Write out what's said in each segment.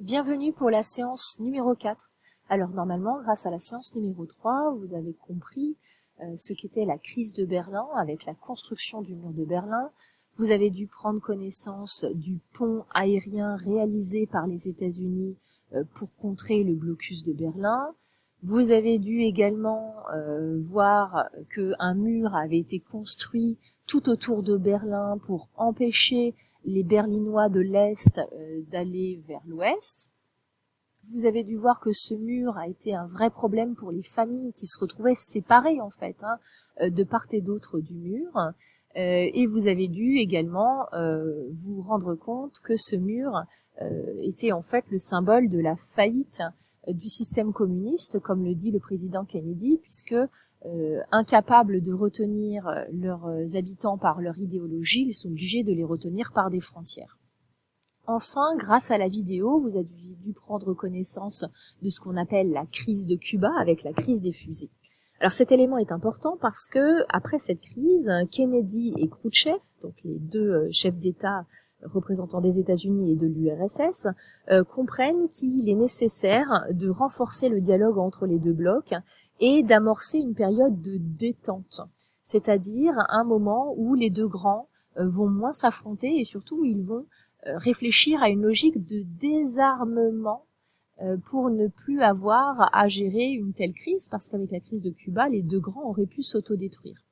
Bienvenue pour la séance numéro 4. Alors normalement, grâce à la séance numéro 3, vous avez compris ce qu'était la crise de Berlin avec la construction du mur de Berlin. Vous avez dû prendre connaissance du pont aérien réalisé par les États-Unis pour contrer le blocus de Berlin. Vous avez dû également voir qu'un mur avait été construit tout autour de Berlin pour empêcher les Berlinois de l'Est d'aller vers l'Ouest. Vous avez dû voir que ce mur a été un vrai problème pour les familles qui se retrouvaient séparées en fait, de part et d'autre du mur. Et vous avez dû également vous rendre compte que ce mur était en fait le symbole de la faillite du système communiste, comme le dit le président Kennedy, puisque incapables de retenir leurs habitants par leur idéologie, ils sont obligés de les retenir par des frontières. Enfin, grâce à la vidéo, vous avez dû prendre connaissance de ce qu'on appelle la crise de Cuba avec la crise des fusils. Alors cet élément est important parce que après cette crise, Kennedy et Khrouchtchev, donc les deux chefs d'État représentants des États-Unis et de l'URSS, comprennent qu'il est nécessaire de renforcer le dialogue entre les deux blocs et d'amorcer une période de détente, c'est-à-dire un moment où les deux grands vont moins s'affronter et surtout où ils vont réfléchir à une logique de désarmement pour ne plus avoir à gérer une telle crise, parce qu'avec la crise de Cuba, les deux grands auraient pu s'autodétruire.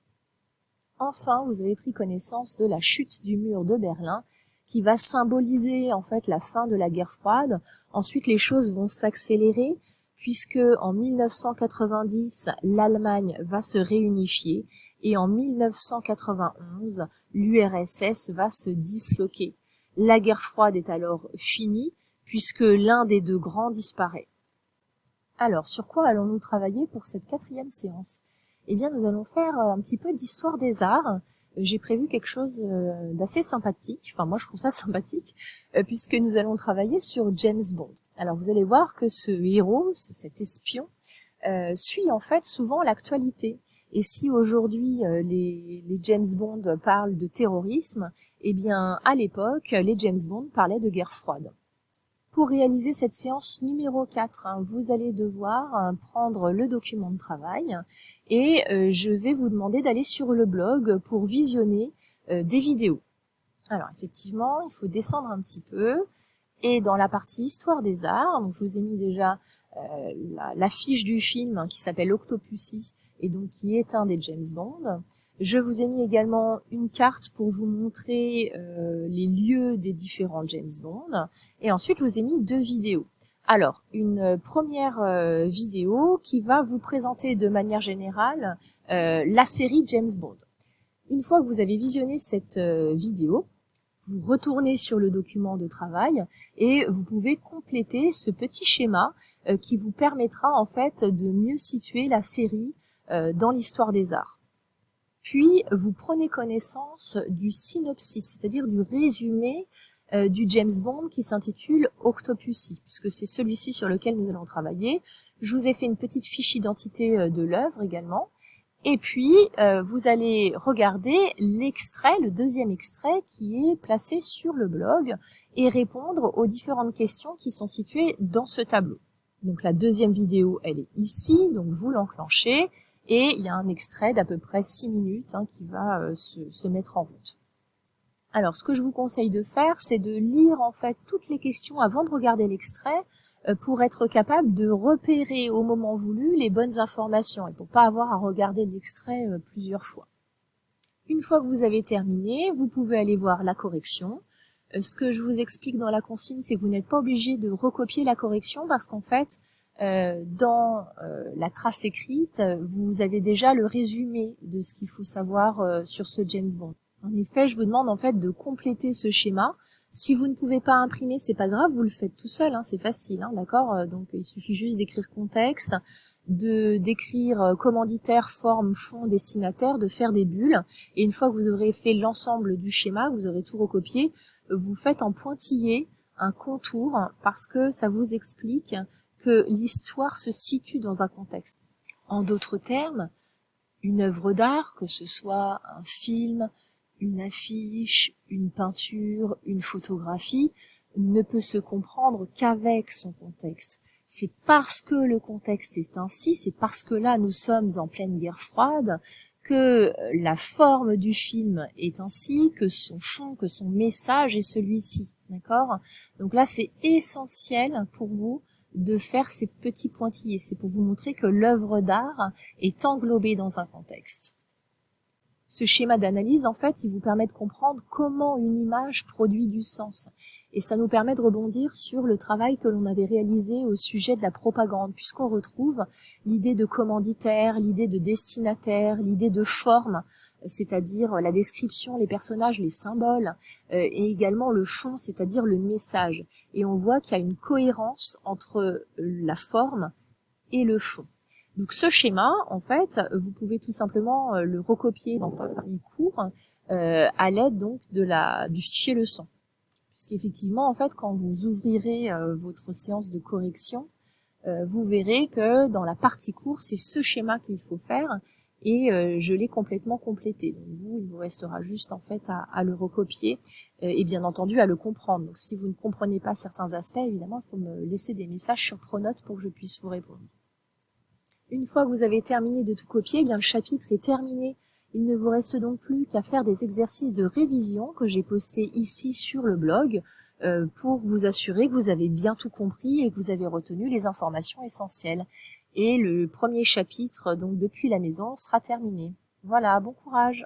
Enfin, vous avez pris connaissance de la chute du mur de Berlin, qui va symboliser en fait la fin de la guerre froide. Ensuite, les choses vont s'accélérer, puisque en 1990, l'Allemagne va se réunifier, et en 1991, l'URSS va se disloquer. La guerre froide est alors finie, puisque l'un des deux grands disparaît. Alors, sur quoi allons-nous travailler pour cette 4e séance? Eh bien, nous allons faire un petit peu d'histoire des arts. J'ai prévu quelque chose d'assez sympathique, enfin moi je trouve ça sympathique, puisque nous allons travailler sur James Bond. Alors vous allez voir que ce héros, cet espion, suit en fait souvent l'actualité. Et si aujourd'hui les James Bond parlent de terrorisme, eh bien à l'époque, les James Bond parlaient de guerre froide. Pour réaliser cette séance numéro 4, vous allez devoir prendre le document de travail et je vais vous demander d'aller sur le blog pour visionner des vidéos. Alors effectivement, il faut descendre un petit peu et dans la partie histoire des arts, donc je vous ai mis déjà la fiche du film qui s'appelle Octopussy et donc qui est un des James Bond. Je vous ai mis également une carte pour vous montrer les lieux des différents James Bond. Et ensuite, je vous ai mis 2 vidéos. Alors, une première vidéo qui va vous présenter de manière générale la série James Bond. Une fois que vous avez visionné cette vidéo, vous retournez sur le document de travail et vous pouvez compléter ce petit schéma qui vous permettra en fait de mieux situer la série dans l'histoire des arts. Puis, vous prenez connaissance du synopsis, c'est-à-dire du résumé du James Bond qui s'intitule Octopussy, puisque c'est celui-ci sur lequel nous allons travailler. Je vous ai fait une petite fiche identité de l'œuvre également. Et puis, vous allez regarder l'extrait, le 2e extrait qui est placé sur le blog et répondre aux différentes questions qui sont situées dans ce tableau. Donc la 2e vidéo, elle est ici, donc vous l'enclenchez. Et il y a un extrait d'à peu près 6 minutes qui va se mettre en route. Alors, ce que je vous conseille de faire, c'est de lire en fait toutes les questions avant de regarder l'extrait pour être capable de repérer au moment voulu les bonnes informations et pour pas avoir à regarder l'extrait plusieurs fois. Une fois que vous avez terminé, vous pouvez aller voir la correction. Ce que je vous explique dans la consigne, c'est que vous n'êtes pas obligé de recopier la correction parce qu'en fait, dans la trace écrite, vous avez déjà le résumé de ce qu'il faut savoir sur ce James Bond. En effet, je vous demande en fait de compléter ce schéma. Si vous ne pouvez pas imprimer, c'est pas grave, vous le faites tout seul, c'est facile, d'accord. Donc il suffit juste d'écrire contexte, d'écrire commanditaire, forme, fond, destinataire, de faire des bulles. Et une fois que vous aurez fait l'ensemble du schéma, que vous aurez tout recopié, vous faites en pointillé un contour parce que ça vous explique que l'histoire se situe dans un contexte. En d'autres termes, une œuvre d'art, que ce soit un film, une affiche, une peinture, une photographie, ne peut se comprendre qu'avec son contexte. C'est parce que le contexte est ainsi, c'est parce que là nous sommes en pleine guerre froide, que la forme du film est ainsi, que son fond, que son message est celui-ci, d'accord? Donc là c'est essentiel pour vous de faire ces petits pointillés, c'est pour vous montrer que l'œuvre d'art est englobée dans un contexte. Ce schéma d'analyse, en fait, il vous permet de comprendre comment une image produit du sens. Et ça nous permet de rebondir sur le travail que l'on avait réalisé au sujet de la propagande, puisqu'on retrouve l'idée de commanditaire, l'idée de destinataire, l'idée de forme, c'est-à-dire la description, les personnages, les symboles, et également le fond, c'est-à-dire le message. Et on voit qu'il y a une cohérence entre la forme et le fond. Donc ce schéma, en fait, vous pouvez tout simplement le recopier dans un petit cours à l'aide donc du fichier leçon. Puisqu'effectivement, en fait, quand vous ouvrirez votre séance de correction, vous verrez que dans la partie cours, c'est ce schéma qu'il faut faire et je l'ai complètement complété. Donc vous, il vous restera juste en fait à le recopier et bien entendu à le comprendre. Donc si vous ne comprenez pas certains aspects, évidemment, il faut me laisser des messages sur Pronote pour que je puisse vous répondre. Une fois que vous avez terminé de tout copier, eh bien le chapitre est terminé. Il ne vous reste donc plus qu'à faire des exercices de révision que j'ai postés ici sur le blog pour vous assurer que vous avez bien tout compris et que vous avez retenu les informations essentielles. Et le premier chapitre, donc depuis la maison, sera terminé. Voilà, bon courage!